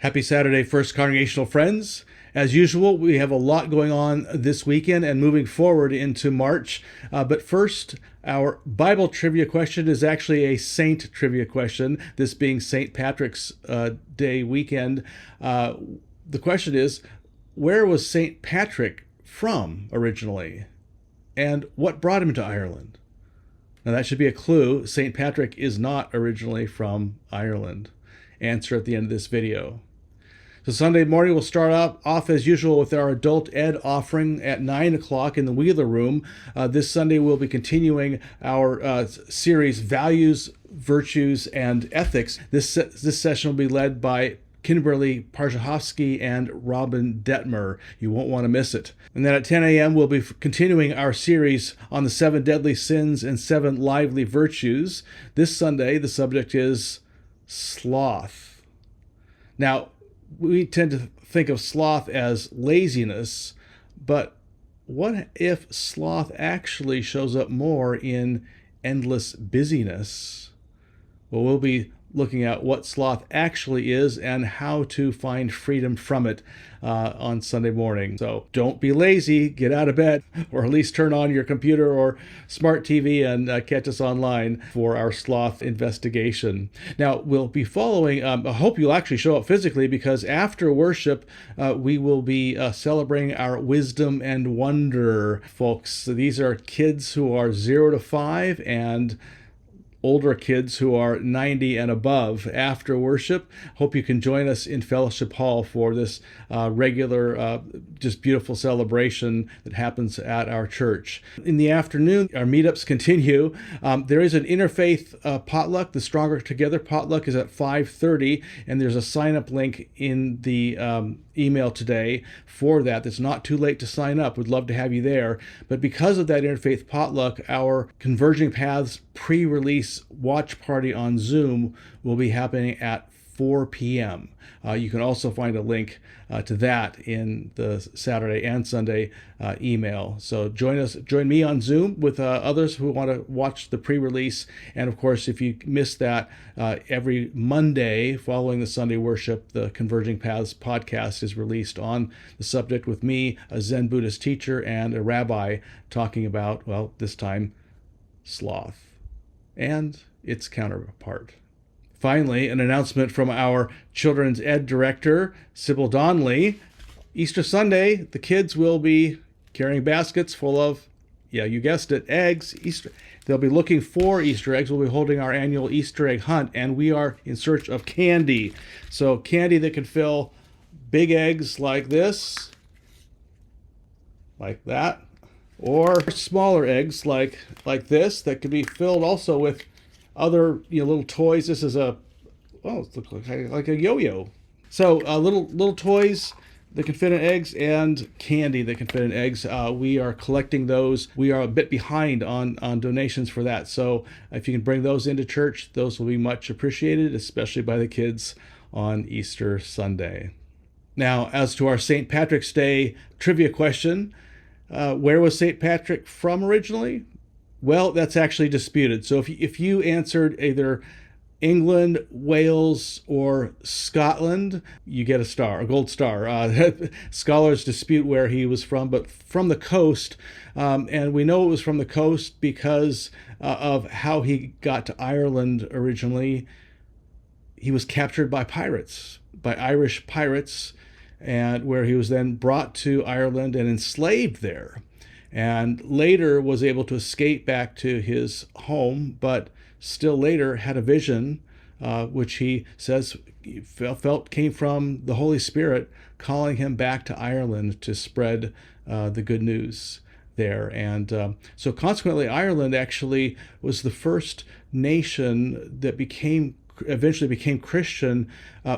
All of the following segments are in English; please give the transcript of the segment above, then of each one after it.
Happy Saturday, First Congregational friends. As usual, we have a lot going on this weekend and moving forward into March. But first, our Bible trivia question is actually a saint trivia question, this being St. Patrick's Day weekend. The question is, where was St. Patrick from originally? And what brought him to Ireland? Now, that should be a clue. St. Patrick is not originally from Ireland. Answer at the end of this video. So Sunday morning, we'll start off as usual with our adult ed offering at 9 o'clock in the Wheeler Room. This Sunday, we'll be continuing our series, Values, Virtues, and Ethics. This session will be led by Kimberly Parzahovsky and Robin Detmer. You won't want to miss it. And then at 10 a.m., we'll be continuing our series on the 7 deadly sins and 7 lively virtues. This Sunday, the subject is sloth. Now, we tend to think of sloth as laziness, but what if sloth actually shows up more in endless busyness? Well, we'll be looking at what sloth actually is and how to find freedom from it on Sunday morning. So don't be lazy, get out of bed, or at least turn on your computer or smart TV and catch us online for our sloth investigation. Now, we'll be following, I hope you'll actually show up physically, because after worship, we will be celebrating our wisdom and wonder, folks. So these are kids who are 0 to 5 and older kids who are 90 and above after worship. Hope you can join us in Fellowship Hall for this regular, just beautiful celebration that happens at our church. In the afternoon, our meetups continue. There is an interfaith potluck. The Stronger Together potluck is at 5:30, and there's a sign-up link in the email today for that. It's not too late to sign up. We'd love to have you there. But because of that interfaith potluck, our Converging Paths pre-release watch party on Zoom will be happening at 4 p.m. You can also find a link to that in the Saturday and Sunday email. So join me on Zoom with others who want to watch the pre-release. And of course, if you miss that, every Monday following the Sunday worship, the Converging Paths podcast is released on the subject with me, a Zen Buddhist teacher, and a rabbi talking about, well, this time, sloth and its counterpart. Finally, an announcement from our children's ed director, Sybil Donnelly. Easter Sunday, the kids will be carrying baskets full of, yeah, you guessed it, eggs. They'll be looking for Easter eggs. We'll be holding our annual Easter egg hunt, and we are in search of candy. So candy that can fill big eggs like this, like that, or smaller eggs like this that can be filled also with other little toys. This is it looks like a yo-yo. So little toys that can fit in eggs and candy that can fit in eggs. We are collecting those. We are a bit behind on donations for that. So if you can bring those into church, those will be much appreciated, especially by the kids on Easter Sunday. Now, as to our St. Patrick's Day trivia question, where was St. Patrick from originally? Well, that's actually disputed. So if you answered either England, Wales, or Scotland, you get a gold star. Scholars dispute where he was from, but from the coast. And we know it was from the coast because of how he got to Ireland originally. He was captured by pirates, by Irish pirates, and where he was then brought to Ireland and enslaved there. And later was able to escape back to his home, but still later had a vision, which he says felt came from the Holy Spirit calling him back to Ireland to spread the good news there. And so consequently, Ireland actually was the first nation that eventually became Christian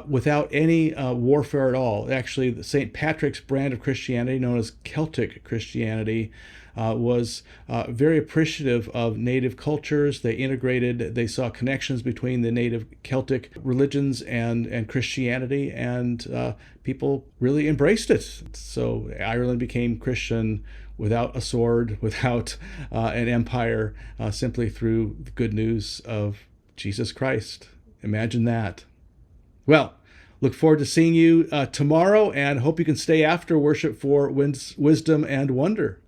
without any warfare at all. Actually, St. Patrick's brand of Christianity, known as Celtic Christianity, was very appreciative of native cultures. They saw connections between the native Celtic religions and Christianity, and people really embraced it. So Ireland became Christian without a sword, without an empire, simply through the good news of Jesus Christ. Imagine that. Well, Look forward to seeing you tomorrow, and hope you can stay after worship for wisdom and wonder.